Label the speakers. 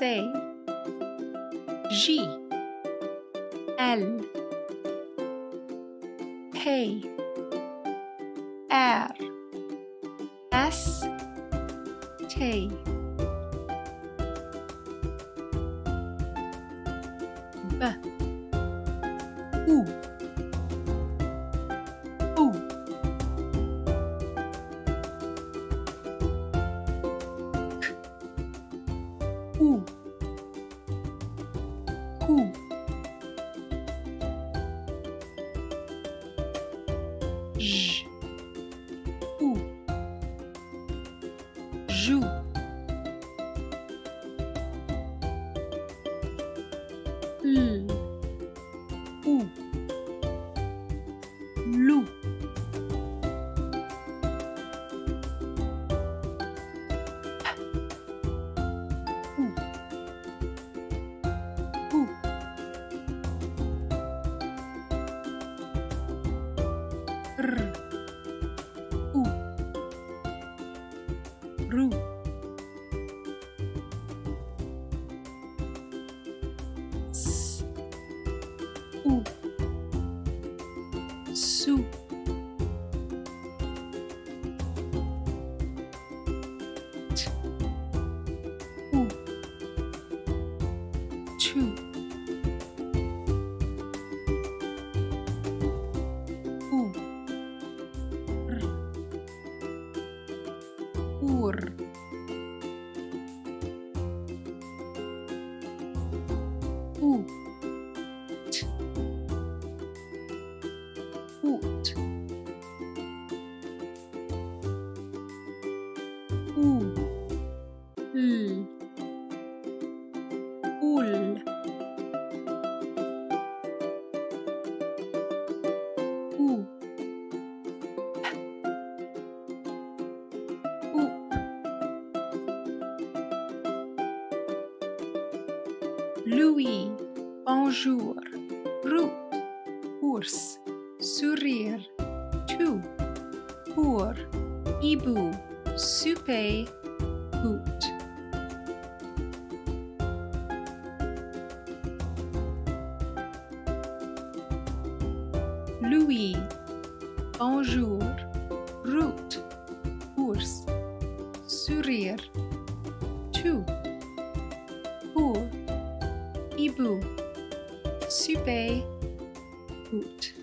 Speaker 1: say. J, L, K, R, S, T. B, U, U. K, U, Q. J, U, Jou. L, U, Lou. R, U, Ru. S, U, Su. T, U, Tu. U, R, Ur. U, T, Ut. U, L, Ul. U, U. Louis, bonjour. Route, ours. Sourire, tout. Pour, hibou. Souper, hoot. Louis, bonjour. Route, ours. Sourire, tout. Pour, hibou. Souper, hoot.